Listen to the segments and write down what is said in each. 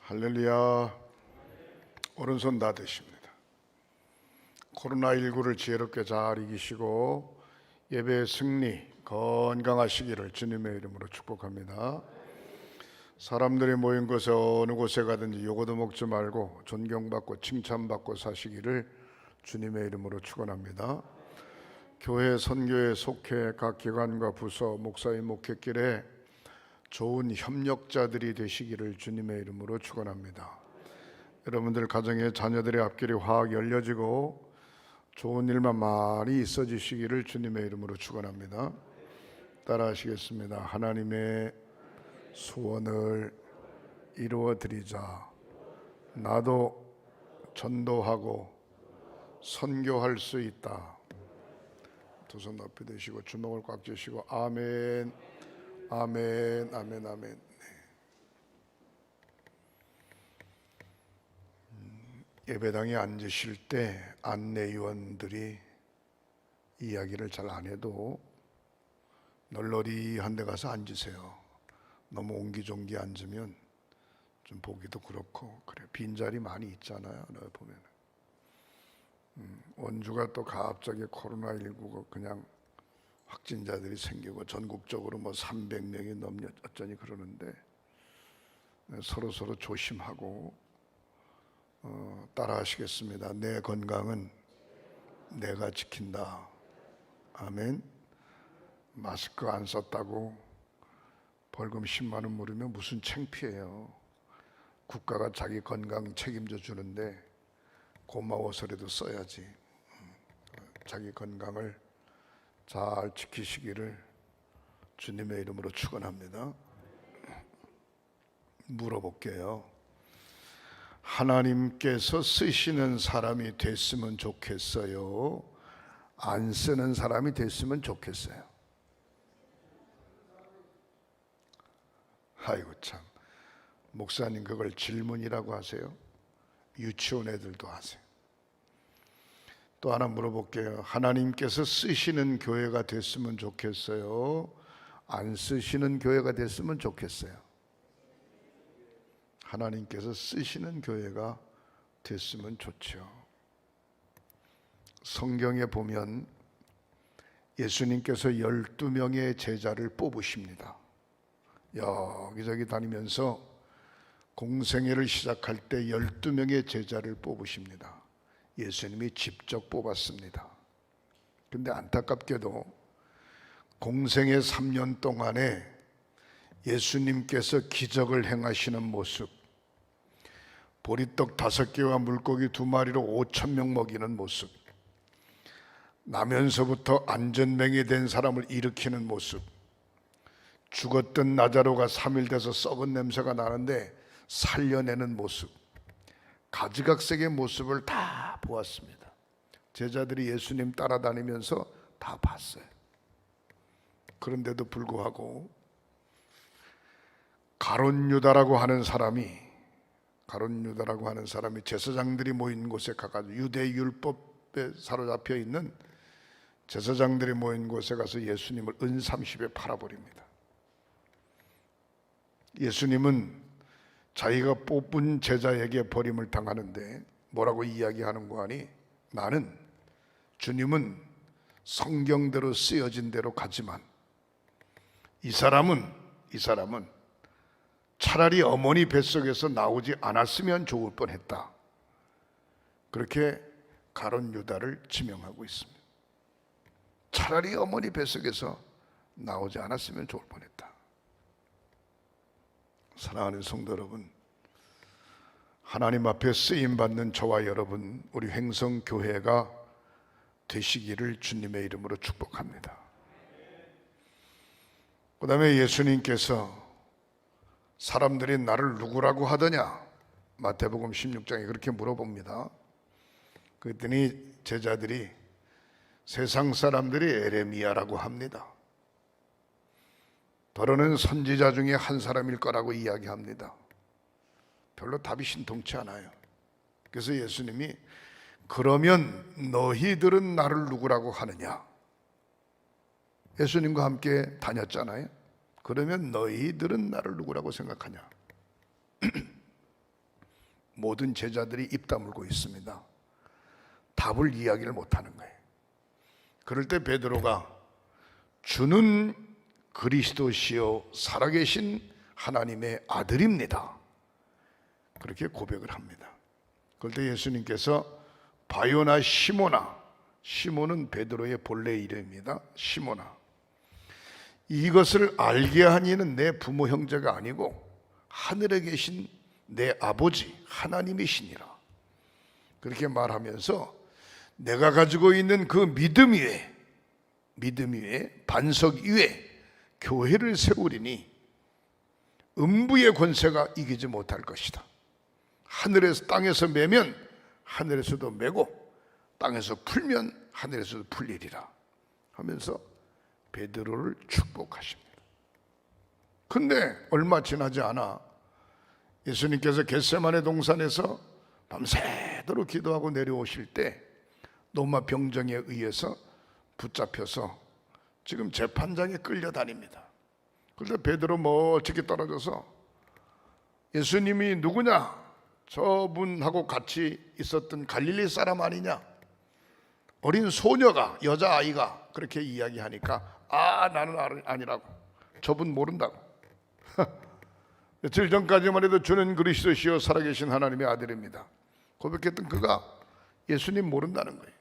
할렐루야. 오른손 다 드십니다. 코로나19를 지혜롭게 잘 이기시고 예배의 승리 건강하시기를 주님의 이름으로 축복합니다. 사람들이 모인 곳에 어느 곳에 가든지 요거도 먹지 말고 존경받고 칭찬받고 사시기를 주님의 이름으로 축원합니다. 교회 선교에 속해 각 기관과 부서 목사의 목회길에 좋은 협력자들이 되시기를 주님의 이름으로 축원합니다. 여러분들 가정에 자녀들의 앞길이 확 열려지고 좋은 일만 많이 있어지시기를 주님의 이름으로 축원합니다. 따라하시겠습니다. 하나님의 소원을 이루어드리자. 나도 전도하고 선교할 수 있다. 두 손 높이 드시고 주먹을 꽉 쥐시고 아멘, 아멘, 아멘, 아멘. 예배당에 앉으실 때 안내위원들이 이야기를 잘 안 해도 널널이 한 데 가서 앉으세요. 너무 옹기종기 앉으면 좀 보기도 그렇고 그래. 빈자리 많이 있잖아요. 보면 원주가 또 갑자기 코로나19가 그냥 확진자들이 생기고 전국적으로 뭐 300명이 넘냐 어쩌니 그러는데 서로 조심하고 따라하시겠습니다. 내 건강은 내가 지킨다. 아멘. 마스크 안 썼다고 벌금 10만 원 물으면 무슨 창피해요. 국가가 자기 건강 책임져 주는데 고마워서라도 써야지. 자기 건강을 잘 지키시기를 주님의 이름으로 축원합니다. 물어볼게요. 하나님께서 쓰시는 사람이 됐으면 좋겠어요? 안 쓰는 사람이 됐으면 좋겠어요? 아이고 참, 목사님 그걸 질문이라고 하세요? 유치원 애들도 하세요. 또 하나 물어볼게요. 하나님께서 쓰시는 교회가 됐으면 좋겠어요? 안 쓰시는 교회가 됐으면 좋겠어요? 하나님께서 쓰시는 교회가 됐으면 좋죠. 성경에 보면 예수님께서 12명의 제자를 뽑으십니다. 여기저기 다니면서 공생애를 시작할 때 12명의 제자를 뽑으십니다. 예수님이 직접 뽑았습니다. 근데 안타깝게도 공생애 3년 동안에 예수님께서 기적을 행하시는 모습, 보리떡 5개와 물고기 2마리로 5,000명 먹이는 모습, 나면서부터 안전뱅이 된 사람을 일으키는 모습, 죽었던 나자로가 3일 돼서 썩은 냄새가 나는데 살려내는 모습, 가지각색의 모습을 다 보았습니다. 제자들이 예수님 따라다니면서 다 봤어요. 그런데도 불구하고 가룟유다라고 하는 사람이 제사장들이 모인 곳에 가가지고 유대 율법에 사로잡혀 있는 제사장들이 모인 곳에 가서 예수님을 은30에 팔아버립니다. 예수님은 자기가 뽑은 제자에게 버림을 당하는데 뭐라고 이야기하는 거 아니? 주님은 성경대로 쓰여진 대로 가지만 이 사람은 차라리 어머니 뱃속에서 나오지 않았으면 좋을 뻔했다. 그렇게 가룟 유다를 지명하고 있습니다. 차라리 어머니 뱃속에서 나오지 않았으면 좋을 뻔했다. 사랑하는 성도 여러분, 하나님 앞에 쓰임받는 저와 여러분, 우리 횡성교회가 되시기를 주님의 이름으로 축복합니다. 그 다음에 예수님께서 사람들이 나를 누구라고 하더냐? 마태복음 16장에 그렇게 물어봅니다. 그랬더니 제자들이 세상 사람들이 에레미야라고 합니다. 더러는 선지자 중에 한 사람일 거라고 이야기합니다. 별로 답이 신통치 않아요. 그래서 예수님이 그러면 너희들은 나를 누구라고 하느냐? 예수님과 함께 다녔잖아요. 그러면 너희들은 나를 누구라고 생각하냐? 모든 제자들이 입 다물고 있습니다. 답을 이야기를 못하는 거예요. 그럴 때 베드로가 주는 그리스도시요 살아계신 하나님의 아들입니다. 그렇게 고백을 합니다. 그럴 때 예수님께서 바요나 시모나, 시몬은 베드로의 본래 이름입니다. 시모나, 이것을 알게 한 이는 내 부모 형제가 아니고 하늘에 계신 내 아버지 하나님이시니라. 그렇게 말하면서 내가 가지고 있는 그 믿음 위에 반석 위에 교회를 세우리니 음부의 권세가 이기지 못할 것이다. 하늘에서 땅에서 매면 하늘에서도 매고 땅에서 풀면 하늘에서도 풀리리라 하면서 베드로를 축복하십니다. 근데 얼마 지나지 않아 예수님께서 겟세마네 동산에서 밤새도록 기도하고 내려오실 때 로마 병정에 의해서 붙잡혀서 지금 재판장에 끌려다닙니다. 그런데 베드로 멀찍이 떨어져서 예수님이 누구냐? 저분하고 같이 있었던 갈릴리 사람 아니냐? 어린 소녀가, 여자아이가 그렇게 이야기하니까 나는 아니라고, 저분 모른다고. 며칠 전까지만 해도 주는 그리스도시요 살아계신 하나님의 아들입니다 고백했던 그가 예수님 모른다는 거예요.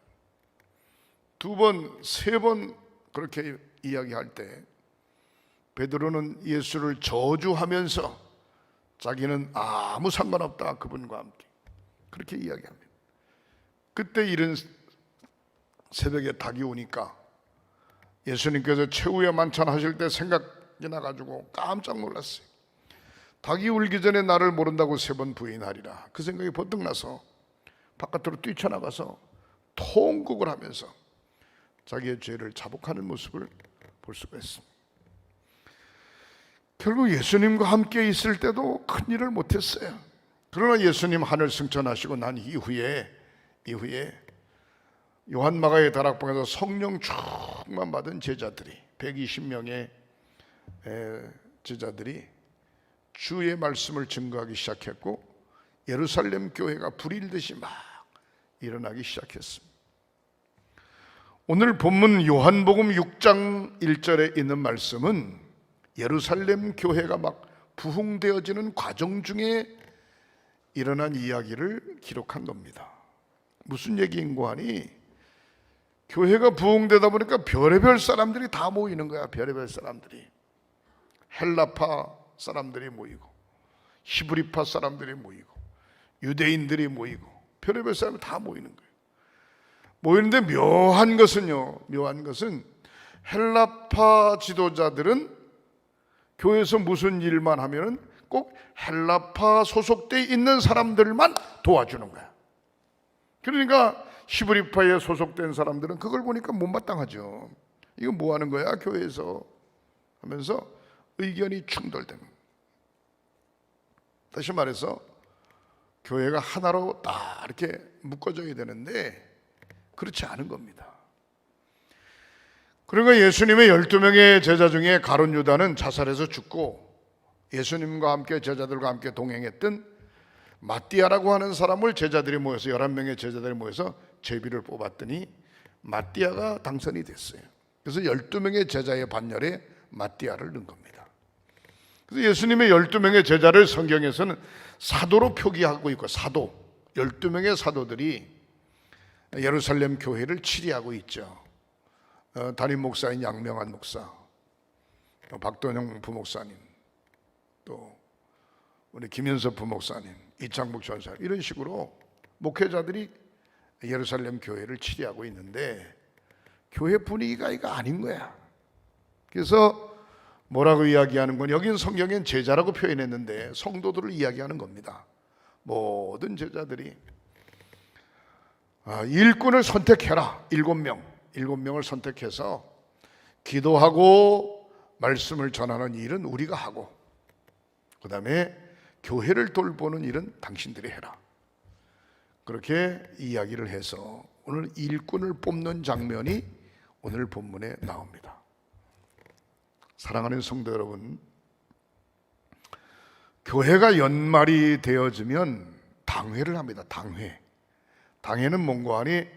두 번, 세 번 그렇게 이야기할 때 베드로는 예수를 저주하면서 자기는 아무 상관없다, 그분과 함께 그렇게 이야기합니다. 그때 이른 새벽에 닭이 오니까 예수님께서 최후의 만찬 하실 때 생각이 나가지고 깜짝 놀랐어요. 닭이 울기 전에 나를 모른다고 세 번 부인하리라. 그 생각이 번뜩 나서 바깥으로 뛰쳐나가서 통곡을 하면서 자기의 죄를 자복하는 모습을 볼 수가 있습니다. 결국 예수님과 함께 있을 때도 큰 일을 못했어요. 그러나 예수님 하늘 승천하시고 난 이후에 요한마가의 다락방에서 성령 충만 받은 제자들이 120명의 제자들이 주의 말씀을 증거하기 시작했고 예루살렘 교회가 불일듯이 막 일어나기 시작했습니다. 오늘 본문 요한복음 6장 1절에 있는 말씀은 예루살렘 교회가 막 부흥되어지는 과정 중에 일어난 이야기를 기록한 겁니다. 무슨 얘기인고 하니 교회가 부흥되다 보니까 별의별 사람들이 다 모이는 거야. 별의별 사람들이, 헬라파 사람들이 모이고 히브리파 사람들이 모이고 유대인들이 모이고 별의별 사람이 다 모이는 거예요. 모이는데 묘한 것은 헬라파 지도자들은 교회에서 무슨 일만 하면은 꼭 헬라파 소속돼 있는 사람들만 도와주는 거야. 그러니까 히브리파에 소속된 사람들은 그걸 보니까 못마땅하죠. 이거 뭐 하는 거야 교회에서 하면서 의견이 충돌되는 거예요. 다시 말해서 교회가 하나로 딱 이렇게 묶어져야 되는데 그렇지 않은 겁니다. 그러니까 예수님의 12명의 제자 중에 가룟 유다는 자살해서 죽고 예수님과 함께 제자들과 함께 동행했던 마띠아라고 하는 사람을 제자들이 모여서 11명의 제자들이 모여서 제비를 뽑았더니 마띠아가 당선이 됐어요. 그래서 12명의 제자의 반열에 마띠아를 넣은 겁니다. 그래서 예수님의 12명의 제자를 성경에서는 사도로 표기하고 있고, 사도 12명의 사도들이 예루살렘 교회를 치리하고 있죠. 담임 목사인 양명한 목사, 박돈영 부목사님, 또 우리 김현섭 부목사님, 이창복 전사님, 이런 식으로 목회자들이 예루살렘 교회를 치리하고 있는데 교회 분위기가 이거 아닌 거야. 그래서 뭐라고 이야기하는 건, 여긴 성경엔 제자라고 표현했는데 성도들을 이야기하는 겁니다. 모든 제자들이 일꾼을 선택해라. 7명을 선택해서 기도하고 말씀을 전하는 일은 우리가 하고, 그 다음에 교회를 돌보는 일은 당신들이 해라. 그렇게 이야기를 해서 오늘 일꾼을 뽑는 장면이 오늘 본문에 나옵니다. 사랑하는 성도 여러분, 교회가 연말이 되어지면 당회를 합니다. 당회는 뭔가 하니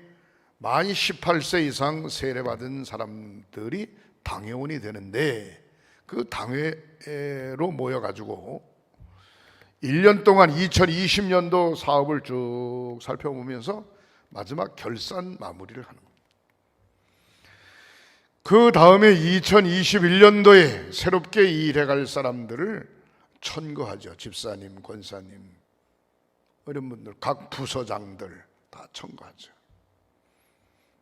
만 18세 이상 세례받은 사람들이 당회원이 되는데, 그 당회로 모여가지고 1년 동안 2020년도 사업을 쭉 살펴보면서 마지막 결산 마무리를 하는 겁니다. 그 다음에 2021년도에 새롭게 일해갈 사람들을 천거하죠. 집사님, 권사님, 이런 분들, 각 부서장들 다 천거하죠.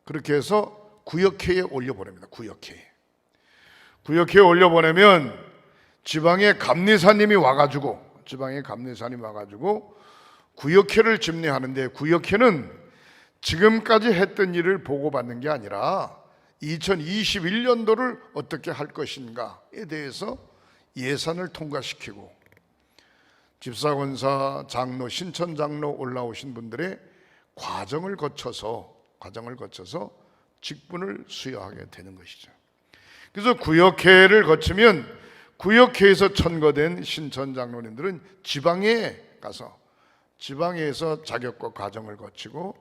그렇게 해서 구역회에 올려보냅니다. 구역회에 올려보내면 지방의 감리사님이 와가지고 구역회를 집례하는데, 구역회는 지금까지 했던 일을 보고받는 게 아니라 2021년도를 어떻게 할 것인가에 대해서 예산을 통과시키고, 집사, 권사, 장로, 신천 장로 올라오신 분들의 과정을 거쳐서 직분을 수여하게 되는 것이죠. 그래서 구역회를 거치면 구역회에서 천거된 신천 장로님들은 지방에서 자격과 과정을 거치고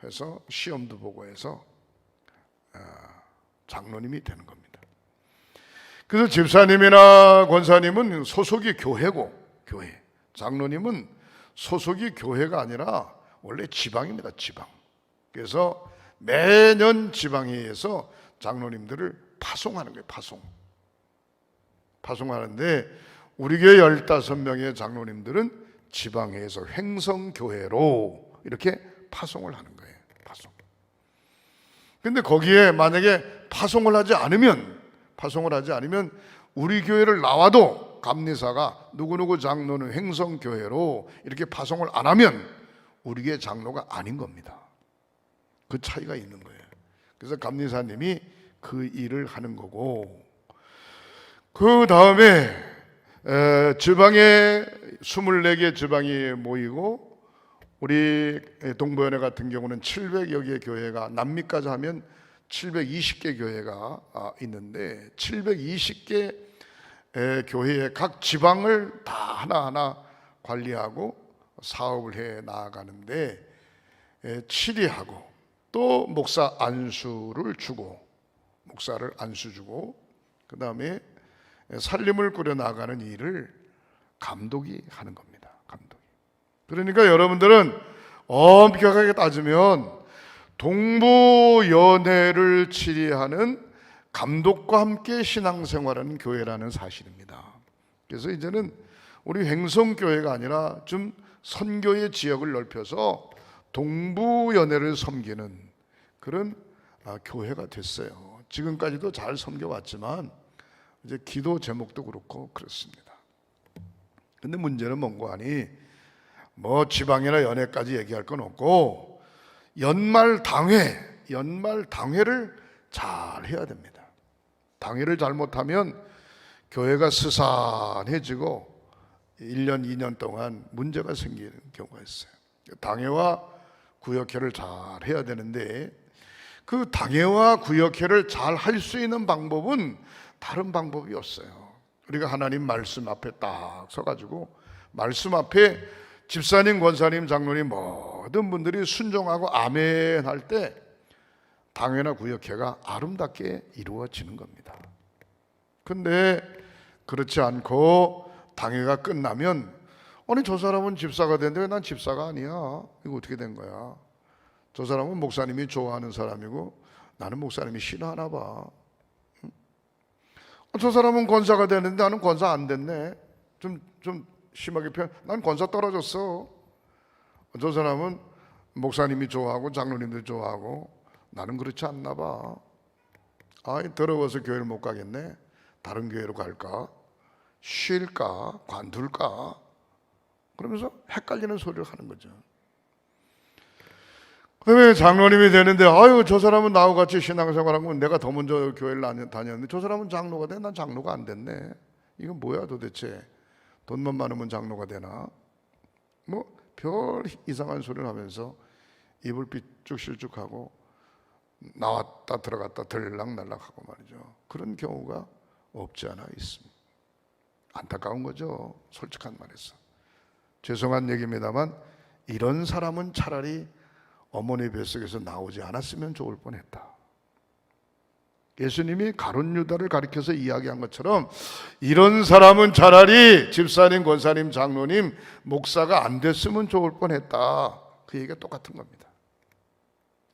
해서 시험도 보고 해서 장로님이 되는 겁니다. 그래서 집사님이나 권사님은 소속이 교회고, 장로님은 소속이 교회가 아니라 원래 지방입니다. 지방. 그래서 매년 지방회에서 장로님들을 파송하는 거예요. 파송하는데, 우리 교회 15명의 장로님들은 지방회에서 횡성교회로 이렇게 파송을 하는 거예요. 근데 거기에 만약에 파송을 하지 않으면 우리 교회를 나와도 감리사가 누구누구 장로는 횡성교회로 이렇게 파송을 안 하면 우리 교회 장로가 아닌 겁니다. 그 차이가 있는 거예요. 그래서 감리사님이 그 일을 하는 거고, 그 다음에 지방에 24개 지방이 모이고, 우리 동부연회 같은 경우는 700여 개 교회가, 남미까지 하면 720개 교회가 있는데, 720개 교회의 각 지방을 다 하나하나 관리하고 사업을 해 나아가는데, 치리하고 또 목사를 안수 주고 그 다음에 살림을 꾸려 나가는 일을 감독이 하는 겁니다. 그러니까 여러분들은 엄격하게 따지면 동부연회를 치리하는 감독과 함께 신앙생활하는 교회라는 사실입니다. 그래서 이제는 우리 횡성교회가 아니라 좀 선교의 지역을 넓혀서 동부연회를 섬기는 그런 교회가 됐어요. 지금까지도 잘 섬겨왔지만 이제 기도 제목도 그렇고 그렇습니다. 근데 문제는 뭔고 하니, 뭐 지방이나 연회까지 얘기할 건 없고, 연말 당회를 잘 해야 됩니다. 당회를 잘못하면 교회가 스산해지고 1년, 2년 동안 문제가 생기는 경우가 있어요. 당회와 구역회를 잘 해야 되는데, 그 당회와 구역회를 잘 할 수 있는 방법은 다른 방법이 없어요. 우리가 하나님 말씀 앞에 딱 서가지고 말씀 앞에 집사님, 권사님, 장로님 모든 분들이 순종하고 아멘 할 때 당회나 구역회가 아름답게 이루어지는 겁니다. 근데 그렇지 않고 당회가 끝나면, 아니 저 사람은 집사가 됐는데 왜 난 집사가 아니야? 이거 어떻게 된 거야? 저 사람은 목사님이 좋아하는 사람이고 나는 목사님이 싫어하나 봐. 저 사람은 권사가 됐는데 나는 권사 안 됐네. 좀 심하게 표현, 난 권사 떨어졌어. 저 사람은 목사님이 좋아하고 장로님들 좋아하고 나는 그렇지 않나 봐. 더러워서 교회를 못 가겠네. 다른 교회로 갈까? 쉴까? 관둘까? 그러면서 헷갈리는 소리를 하는 거죠. 그다음에 장로님이 되는데, 저 사람은 나하고 같이 신앙생활하면 내가 더 먼저 교회를 다녔는데 저 사람은 장로가 돼, 난 장로가 안 됐네. 이건 뭐야 도대체? 돈만 많으면 장로가 되나? 뭐 별 이상한 소리를 하면서 입을 삐쭉실쭉하고 나왔다 들어갔다 들락날락하고 말이죠. 그런 경우가 없지 않아 있습니다. 안타까운 거죠. 솔직한 말해서. 죄송한 얘기입니다만 이런 사람은 차라리 어머니 뱃속에서 나오지 않았으면 좋을 뻔했다. 예수님이 가룟 유다를 가리켜서 이야기한 것처럼 이런 사람은 차라리 집사님, 권사님, 장로님, 목사가 안 됐으면 좋을 뻔했다. 그 얘기가 똑같은 겁니다.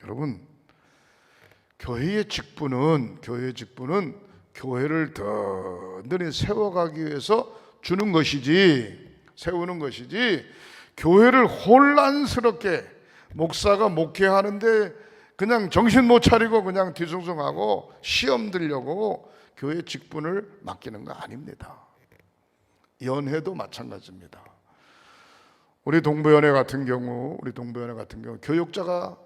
여러분, 교회의 직분은 교회를 든든히 세워가기 위해서 주는 것이지, 세우는 것이지, 교회를 혼란스럽게 목사가 목회하는데 그냥 정신 못 차리고 그냥 뒤숭숭하고 시험 들려고 교회 직분을 맡기는 거 아닙니다. 연회도 마찬가지입니다. 우리 동부연회 같은 경우 교육자가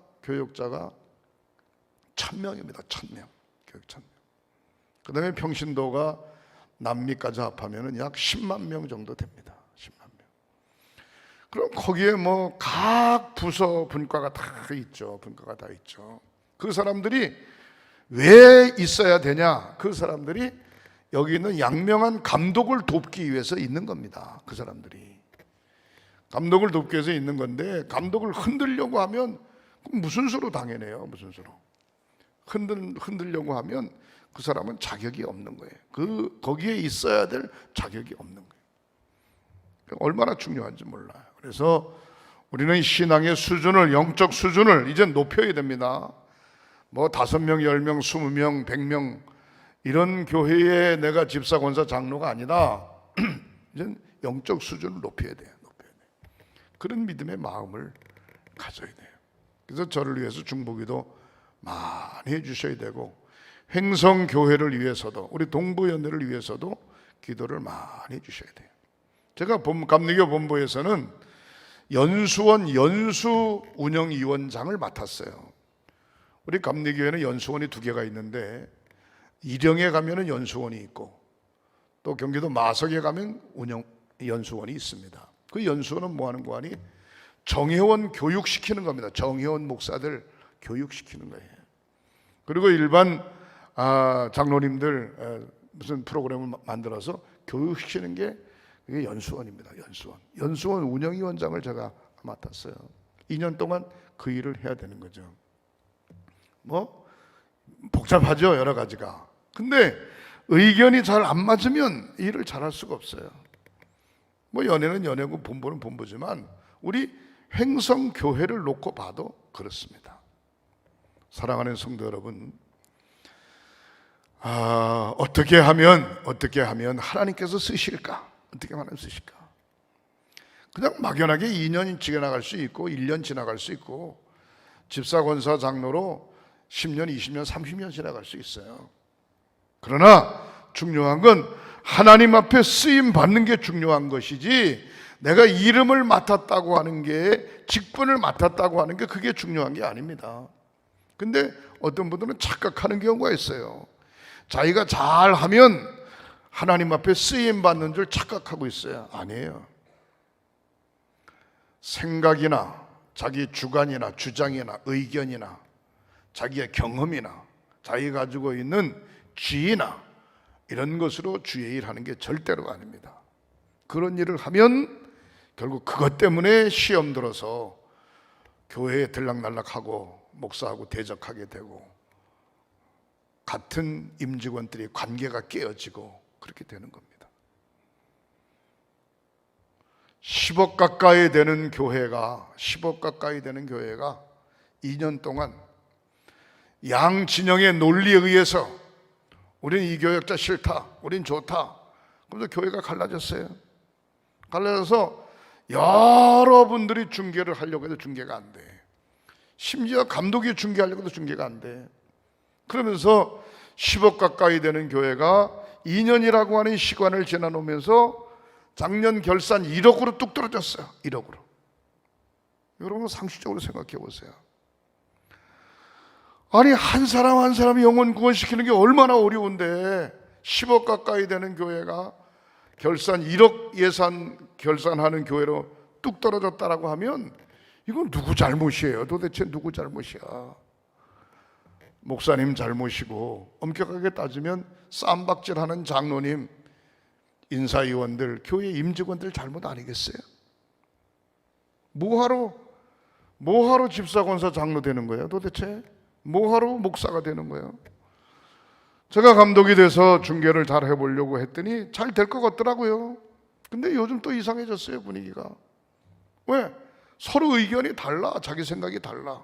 1000명입니다. 1000명. 교육 1000명. 그 다음에 평신도가 남미까지 합하면 약 10만 명 정도 됩니다. 10만 명. 그럼 거기에 뭐 각 부서 분과가 다 있죠. 그 사람들이 왜 있어야 되냐? 그 사람들이 여기 있는 양명한 감독을 돕기 위해서 있는 겁니다. 그 사람들이 감독을 돕기 위해서 있는 건데, 감독을 흔들려고 하면 무슨 수로 당해내요? 무슨 수로? 흔들려고 하면 그 사람은 자격이 없는 거예요. 거기에 있어야 될 자격이 없는 거예요. 얼마나 중요한지 몰라요. 그래서 우리는 신앙의 수준을, 영적 수준을 이제 높여야 됩니다. 뭐 5명, 10명, 20명, 100명 이런 교회에 내가 집사, 권사, 장로가 아니라 이제 영적 수준을 높여야 돼요. 그런 믿음의 마음을 가져야 돼요. 그래서 저를 위해서 중보기도 많이 해주셔야 되고, 횡성교회를 위해서도, 우리 동부연회를 위해서도 기도를 많이 해주셔야 돼요. 제가 감리교 본부에서는 연수원 연수 운영위원장을 맡았어요. 우리 감리교회는 연수원이 2개가 있는데, 일영에 가면은 연수원이 있고 또 경기도 마석에 가면 연수원이 있습니다. 그 연수원은 뭐 하는 거니? 정회원 교육시키는 겁니다. 정회원 목사들 교육시키는 거예요. 그리고 일반 장로님들 무슨 프로그램을 만들어서 교육시키는 게 그게 연수원입니다. 연수원 운영위원장을 제가 맡았어요. 2년 동안 그 일을 해야 되는 거죠. 뭐 복잡하죠, 여러 가지가. 근데 의견이 잘 안 맞으면 일을 잘할 수가 없어요. 뭐 연회는 연회고 본부는 본부지만 우리 횡성교회를 놓고 봐도 그렇습니다. 사랑하는 성도 여러분, 어떻게 하면 하나님께서 쓰실까? 어떻게 하면 쓰실까? 그냥 막연하게 2년 지나갈 수 있고 1년 지나갈 수 있고, 집사, 권사, 장로로 10년, 20년, 30년 지나갈 수 있어요. 그러나 중요한 건 하나님 앞에 쓰임 받는 게 중요한 것이지, 내가 이름을 맡았다고 하는 게, 직분을 맡았다고 하는 게 그게 중요한 게 아닙니다. 근데 어떤 분들은 착각하는 경우가 있어요. 자기가 잘하면 하나님 앞에 쓰임 받는 줄 착각하고 있어요. 아니에요. 생각이나 자기 주관이나 주장이나 의견이나 자기의 경험이나 자기가 가지고 있는 지위나 이런 것으로 주의 일하는 게 절대로 아닙니다. 그런 일을 하면 결국 그것 때문에 시험 들어서 교회에 들락날락하고 목사하고 대적하게 되고, 같은 임직원들이 관계가 깨어지고 그렇게 되는 겁니다. 10억 가까이 되는 교회가 2년 동안 양 진영의 논리에 의해서 우리는 이 교역자 싫다, 우린 좋다, 그래서 교회가 갈라졌어요. 갈라져서 여러분들이 중계를 하려고 해도 중계가 안 돼. 심지어 감독이 중계하려고 해도 중계가 안 돼. 그러면서 10억 가까이 되는 교회가 2년이라고 하는 시간을 지나놓으면서 작년 결산 1억으로 뚝 떨어졌어요. 1억으로. 여러분 상식적으로 생각해 보세요. 아니, 한 사람 한 사람이 영혼 구원시키는 게 얼마나 어려운데 10억 가까이 되는 교회가 결산 1억 예산 결산하는 교회로 뚝 떨어졌다라고 하면 이건 누구 잘못이에요? 도대체 누구 잘못이야? 목사님 잘못이고 엄격하게 따지면 쌈박질하는 장로님, 인사위원들, 교회 임직원들 잘못 아니겠어요? 뭐하러 집사, 권사, 장로 되는 거예요 도대체? 뭐하러 목사가 되는 거예요? 제가 감독이 돼서 중계를 잘 해보려고 했더니 잘 될 것 같더라고요. 근데 요즘 또 이상해졌어요, 분위기가. 왜? 서로 의견이 달라. 자기 생각이 달라.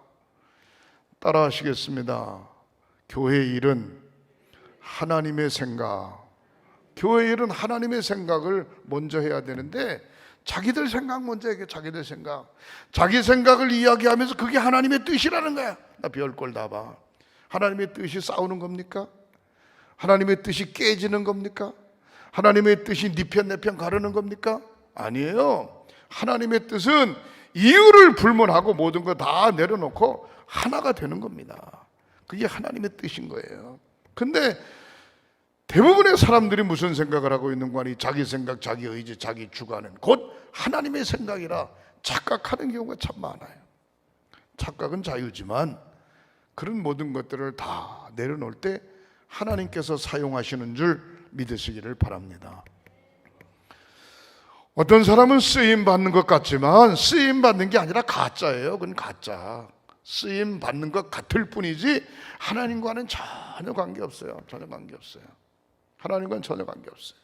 따라 하시겠습니다. 교회 일은 하나님의 생각, 교회 일은 하나님의 생각을 먼저 해야 되는데 자기들 생각 먼저 얘기해. 자기들 생각, 자기 생각을 이야기하면서 그게 하나님의 뜻이라는 거야. 나 별걸 다 봐. 하나님의 뜻이 싸우는 겁니까? 하나님의 뜻이 깨지는 겁니까? 하나님의 뜻이 네 편 내 편 가르는 겁니까? 아니에요. 하나님의 뜻은 이유를 불문하고 모든 거 다 내려놓고 하나가 되는 겁니다. 그게 하나님의 뜻인 거예요. 근데 대부분의 사람들이 무슨 생각을 하고 있는 거 아니? 자기 생각, 자기 의지, 자기 주관은 곧 하나님의 생각이라 착각하는 경우가 참 많아요. 착각은 자유지만 그런 모든 것들을 다 내려놓을 때 하나님께서 사용하시는 줄 믿으시기를 바랍니다. 어떤 사람은 쓰임 받는 것 같지만 쓰임 받는 게 아니라 가짜예요. 그건 가짜. 쓰임 받는 것 같을 뿐이지 하나님과는 전혀 관계없어요. 전혀 관계없어요. 하나님과는 전혀 관계없어요.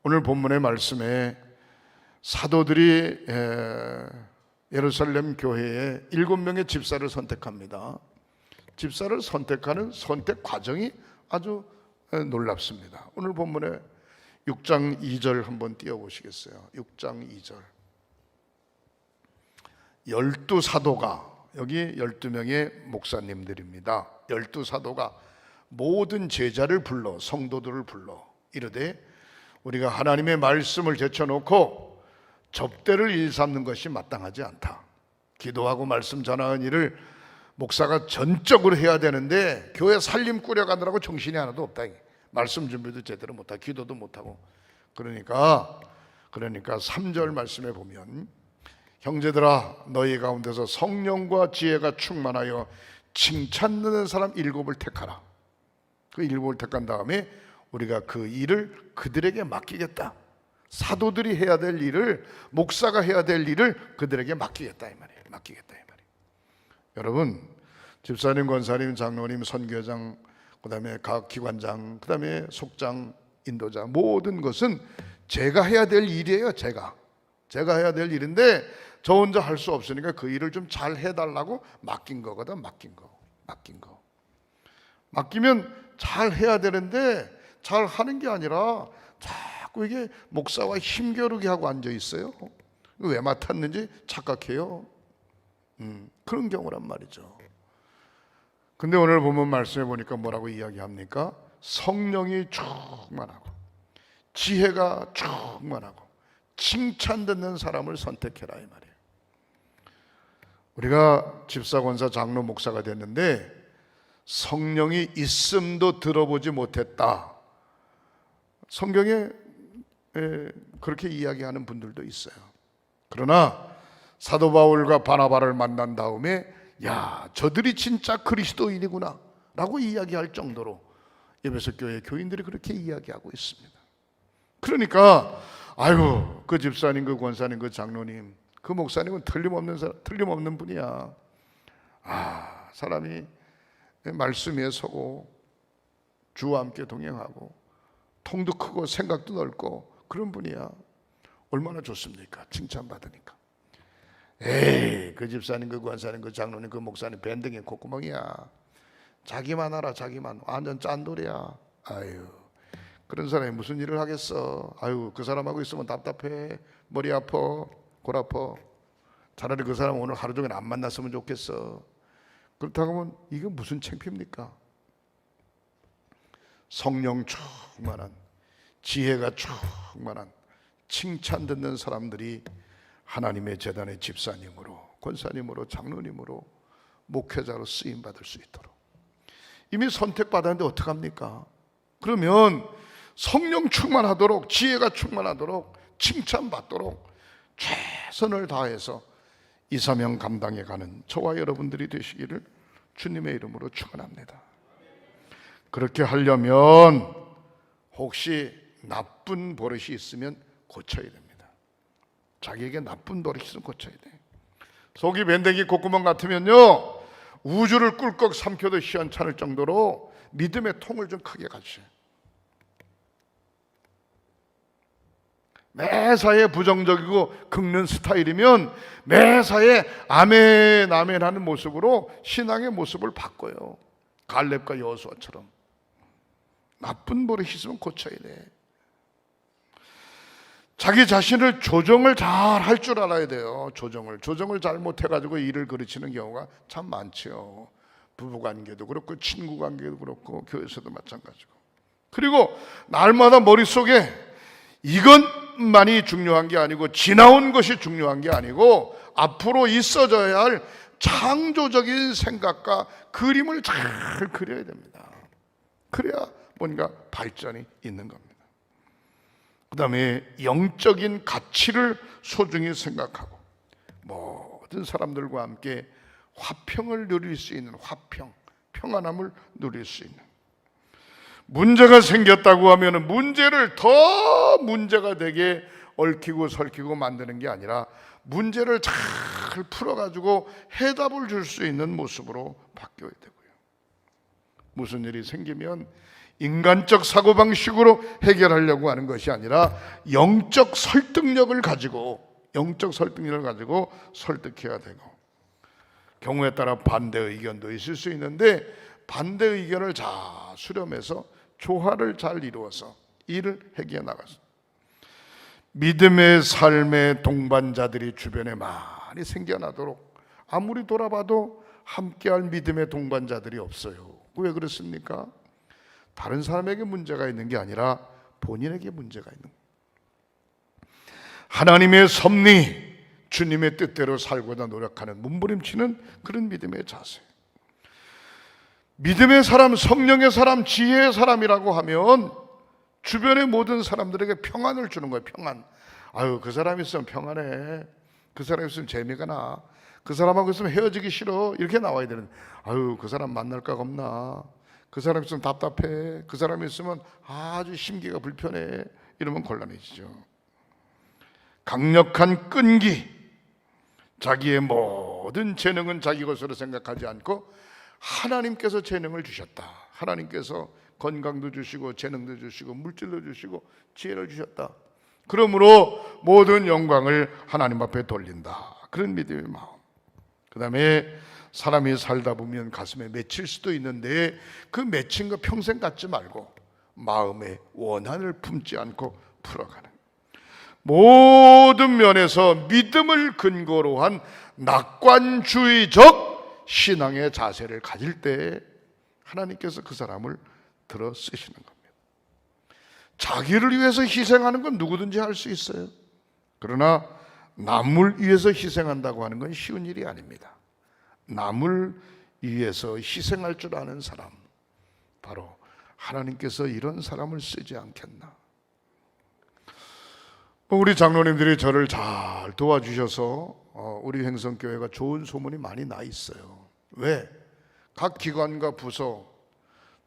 오늘 본문의 말씀에 사도들이 예루살렘 교회에 7명의 집사를 선택합니다. 집사를 선택하는 선택 과정이 아주 놀랍습니다. 오늘 본문에 6장 2절 한번 띄워보시겠어요? 6장 2절. 12사도가, 여기 12명의 목사님들입니다. 12사도가 모든 제자를 불러, 성도들을 불러 이르되 우리가 하나님의 말씀을 제쳐놓고 접대를 일삼는 것이 마땅하지 않다. 기도하고 말씀 전하는 일을 목사가 전적으로 해야 되는데 교회 살림 꾸려가느라고 정신이 하나도 없다. 말씀 준비도 제대로 못하고 기도도 못하고. 그러니까 3절 말씀에 보면 형제들아 너희 가운데서 성령과 지혜가 충만하여 칭찬 듣는 사람 7을 택하라. 그 7을 택한 다음에 우리가 그 일을 그들에게 맡기겠다. 사도들이 해야 될 일을, 목사가 해야 될 일을 그들에게 맡기겠다 이 말이에요. 맡기겠다 이 말이에요. 여러분, 집사님, 권사님, 장로님, 선교장, 그다음에 각 기관장, 그다음에 속장, 인도자, 모든 것은 제가 해야 될 일이에요. 제가 해야 될 일인데 저 혼자 할 수 없으니까 그 일을 좀 잘 해달라고 맡긴 거거든. 맡긴 거. 맡기면 잘 해야 되는데 잘 하는 게 아니라 자꾸 이게 목사와 힘겨루게 하고 앉아 있어요. 왜 맡았는지 착각해요. 그런 경우란 말이죠. 근데 오늘 보면 말씀해 보니까 뭐라고 이야기합니까? 성령이 충만하고 지혜가 충만하고 칭찬 듣는 사람을 선택해라 이 말이에요. 우리가 집사, 권사, 장로, 목사가 됐는데 성령이 있음도 들어보지 못했다. 성경에 그렇게 이야기하는 분들도 있어요. 그러나 사도 바울과 바나바를 만난 다음에 야, 저들이 진짜 그리스도인이구나 라고 이야기할 정도로 에베소 교회 교인들이 그렇게 이야기하고 있습니다. 그러니까 아유, 그 집사님, 그 권사님, 그 장로님, 그 목사님은 틀림없는 분이야. 아, 사람이 말씀 위에 서고 주와 함께 동행하고 통도 크고 생각도 넓고 그런 분이야. 얼마나 좋습니까? 칭찬받으니까. 에이, 그 집사님, 그 권사님, 그 장로님, 그 목사님 밴댕이 콧구멍이야. 자기만 알아. 자기만. 완전 짠돌이야. 아유, 그런 사람이 무슨 일을 하겠어. 아유, 그 사람하고 있으면 답답해. 머리 아파. 골 아파. 차라리 그 사람 오늘 하루 종일 안 만났으면 좋겠어. 그렇다고 하면 이게 무슨 창피입니까? 성령 충만한, 지혜가 충만한, 칭찬 듣는 사람들이 하나님의 제단의 집사님으로, 권사님으로, 장로님으로, 목회자로 쓰임받을 수 있도록 이미 선택받았는데 어떡합니까? 그러면 성령 충만하도록, 지혜가 충만하도록, 칭찬받도록 최선을 다해서 이 사명 감당해 가는 저와 여러분들이 되시기를 주님의 이름으로 축원합니다. 그렇게 하려면 혹시 나쁜 버릇이 있으면 고쳐야 됩니다. 자기에게 나쁜 버릇이 있으면 고쳐야 돼. 속이 밴댕이 콧구멍 같으면요, 우주를 꿀꺽 삼켜도 시원찮을 정도로 믿음의 통을 좀 크게 가지세요. 매사에 부정적이고 긁는 스타일이면 매사에 아멘 아멘 하는 모습으로 신앙의 모습을 바꿔요. 갈렙과 여호수아처럼. 나쁜 버릇이 있으면 고쳐야 돼. 자기 자신을 조정을 잘 할 줄 알아야 돼요. 조정을 잘못해가지고 일을 그르치는 경우가 참 많죠. 부부관계도 그렇고 친구관계도 그렇고 교회에서도 마찬가지고. 그리고 날마다 머릿속에 이것만이 중요한 게 아니고 지나온 것이 중요한 게 아니고 앞으로 있어져야 할 창조적인 생각과 그림을 잘 그려야 됩니다. 그래야 뭔가 발전이 있는 겁니다. 그 다음에 영적인 가치를 소중히 생각하고 모든 사람들과 함께 화평을 누릴 수 있는 평안함을 누릴 수 있는, 문제가 생겼다고 하면 문제를 더 문제가 되게 얽히고 설키고 만드는 게 아니라 문제를 잘 풀어가지고 해답을 줄 수 있는 모습으로 바뀌어야 되고요. 무슨 일이 생기면 인간적 사고방식으로 해결하려고 하는 것이 아니라 영적 설득력을 가지고 설득해야 되고, 경우에 따라 반대 의견도 있을 수 있는데 반대 의견을 잘 수렴해서 조화를 잘 이루어서 일을 해결해 나가서 믿음의 삶의 동반자들이 주변에 많이 생겨나도록, 아무리 돌아봐도 함께할 믿음의 동반자들이 없어요. 왜 그렇습니까? 다른 사람에게 문제가 있는 게 아니라 본인에게 문제가 있는 거예요. 하나님의 섭리, 주님의 뜻대로 살고자 노력하는 몸부림치는 그런 믿음의 자세. 믿음의 사람, 성령의 사람, 지혜의 사람이라고 하면 주변의 모든 사람들에게 평안을 주는 거예요. 평안. 아유, 그 사람 있으면 평안해. 그 사람 있으면 재미가 나. 그 사람하고 있으면 헤어지기 싫어. 이렇게 나와야 되는데, 아유, 그 사람 만날 까 겁나. 그 사람 있으면 답답해. 그 사람 있으면 아주 심기가 불편해. 이러면 곤란해지죠. 강력한 끈기, 자기의 모든 재능은 자기 것으로 생각하지 않고 하나님께서 재능을 주셨다. 하나님께서 건강도 주시고 재능도 주시고 물질도 주시고 지혜를 주셨다. 그러므로 모든 영광을 하나님 앞에 돌린다. 그런 믿음의 마음. 그 다음에 사람이 살다 보면 가슴에 맺힐 수도 있는데 그 맺힌 거 평생 갖지 말고 마음에 원한을 품지 않고 풀어가는, 모든 면에서 믿음을 근거로 한 낙관주의적 신앙의 자세를 가질 때 하나님께서 그 사람을 들어 쓰시는 겁니다. 자기를 위해서 희생하는 건 누구든지 할 수 있어요. 그러나 남을 위해서 희생한다고 하는 건 쉬운 일이 아닙니다. 남을 위해서 희생할 줄 아는 사람, 바로 하나님께서 이런 사람을 쓰지 않겠나. 우리 장로님들이 저를 잘 도와주셔서 우리 횡성교회가 좋은 소문이 많이 나 있어요. 왜? 각 기관과 부서,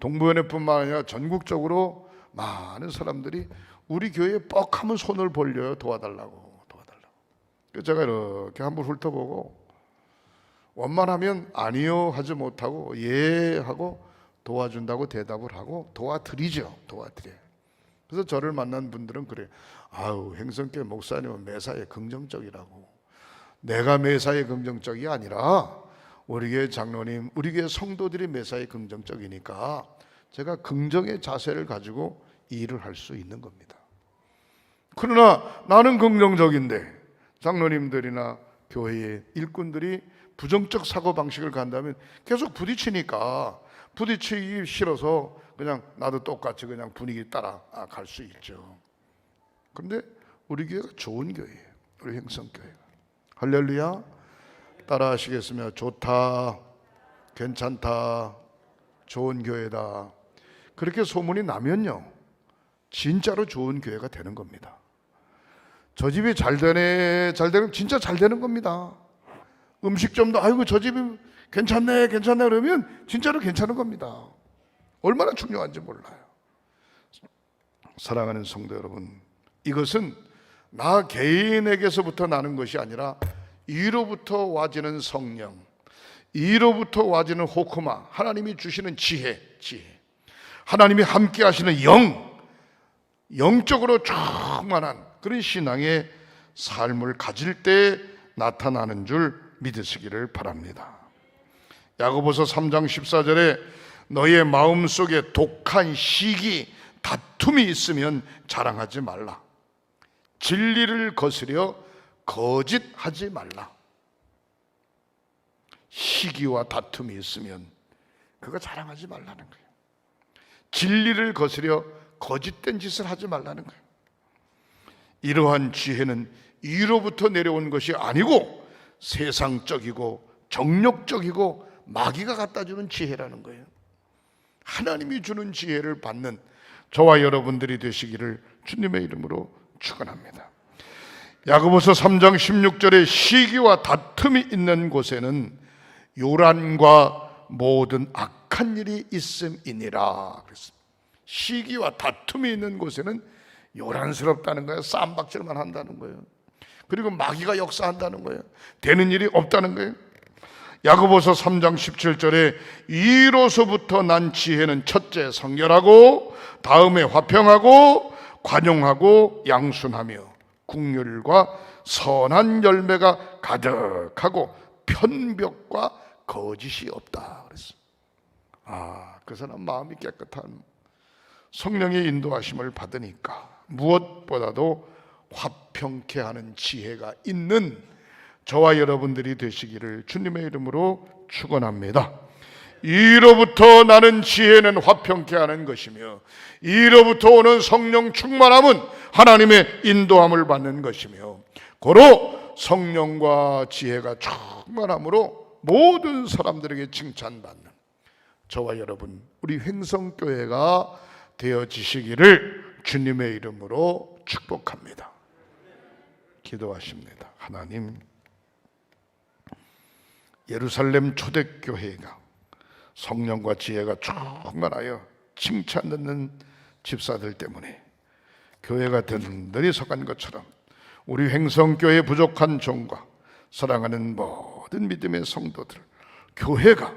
동부연회뿐만 아니라 전국적으로 많은 사람들이 우리 교회에 뻑하면 손을 벌려요. 도와달라고. 그래서 제가 이렇게 한번 훑어보고 원만하면 아니요 하지 못하고 예 하고 도와준다고 대답을 하고 도와드리죠. 그래서 저를 만난 분들은 그래요. 아유, 횡성교회 목사님은 매사에 긍정적이라고. 내가 매사에 긍정적이 아니라 우리 교회 장로님, 우리 교회 성도들이 매사에 긍정적이니까 제가 긍정의 자세를 가지고 일을 할 수 있는 겁니다. 그러나 나는 긍정적인데 장로님들이나 교회의 일꾼들이 부정적 사고방식을 간다면 계속 부딪히니까, 부딪히기 싫어서 그냥 나도 똑같이 그냥 분위기 따라 갈 수 있죠. 그런데 우리 교회가 좋은 교회예요. 우리 횡성교회가. 할렐루야. 따라 하시겠으면 좋다, 괜찮다, 좋은 교회다, 그렇게 소문이 나면요 진짜로 좋은 교회가 되는 겁니다. 저 집이 잘 되네, 잘 되면 진짜 잘 되는 겁니다. 음식점도 아이고 저 집이 괜찮네 괜찮네 그러면 진짜로 괜찮은 겁니다. 얼마나 중요한지 몰라요. 사랑하는 성도 여러분, 이것은 나 개인에게서부터 나는 것이 아니라 이로부터 와지는 성령, 이로부터 와지는 호크마, 하나님이 주시는 지혜, 하나님이 함께 하시는 영적으로 충만한 그런 신앙의 삶을 가질 때 나타나는 줄 믿으시기를 바랍니다. 야고보서 3장 14절에 너의 마음속에 독한 시기, 다툼이 있으면 자랑하지 말라. 진리를 거스려 거짓하지 말라. 시기와 다툼이 있으면 그거 자랑하지 말라는 거예요. 진리를 거스려 거짓된 짓을 하지 말라는 거예요. 이러한 지혜는 위로부터 내려온 것이 아니고 세상적이고 정욕적이고 마귀가 갖다 주는 지혜라는 거예요. 하나님이 주는 지혜를 받는 저와 여러분들이 되시기를 주님의 이름으로 축원합니다. 야고보서 3장 16절에 시기와 다툼이 있는 곳에는 요란과 모든 악한 일이 있음이니라 그랬습니다. 시기와 다툼이 있는 곳에는 요란스럽다는 거예요. 쌈박질만 한다는 거예요. 그리고 마귀가 역사한다는 거예요. 되는 일이 없다는 거예요. 야고보서 3장 17절에 이로서부터 난 지혜는 첫째 성결하고 다음에 화평하고 관용하고 양순하며 국률과 선한 열매가 가득하고 편벽과 거짓이 없다 그랬어요. 그 사람 마음이 깨끗한 성령의 인도하심을 받으니까 무엇보다도 화평케 하는 지혜가 있는 저와 여러분들이 되시기를 주님의 이름으로 축원합니다. 이로부터 나는 지혜는 화평케 하는 것이며 이로부터 오는 성령 충만함은 하나님의 인도함을 받는 것이며 고로 성령과 지혜가 충만함으로 모든 사람들에게 칭찬받는 저와 여러분 우리 횡성교회가 되어지시기를 주님의 이름으로 축복합니다. 기도하십니다. 하나님, 예루살렘 초대교회가 성령과 지혜가 충만하여 칭찬 듣는 집사들 때문에 교회가 든든히 서간 것처럼 우리 횡성교회 부족한 종과 사랑하는 모든 믿음의 성도들, 교회가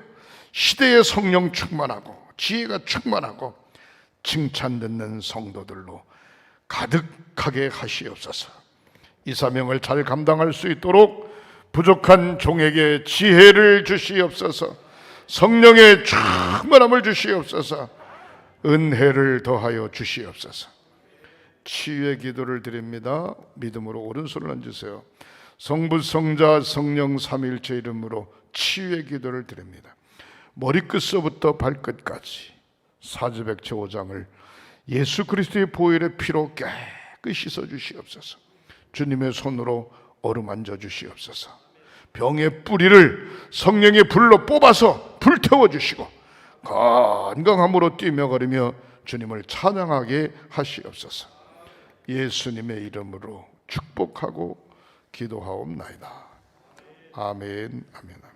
시대의 성령 충만하고 지혜가 충만하고 칭찬 듣는 성도들로 가득하게 하시옵소서. 이 사명을 잘 감당할 수 있도록 부족한 종에게 지혜를 주시옵소서. 성령의 충만함을 주시옵소서. 은혜를 더하여 주시옵소서. 치유의 기도를 드립니다. 믿음으로 오른손을 얹으세요. 성부, 성자, 성령 삼위일체 이름으로 치유의 기도를 드립니다. 머리끝서부터 발끝까지 사지백체 5장을 예수 그리스도의 보혈의 피로 깨끗이 씻어 주시옵소서. 주님의 손으로 어루만져 주시옵소서. 병의 뿌리를 성령의 불로 뽑아서 불태워 주시고 건강함으로 뛰며 걸으며 주님을 찬양하게 하시옵소서. 예수님의 이름으로 축복하고 기도하옵나이다. 아멘, 아멘.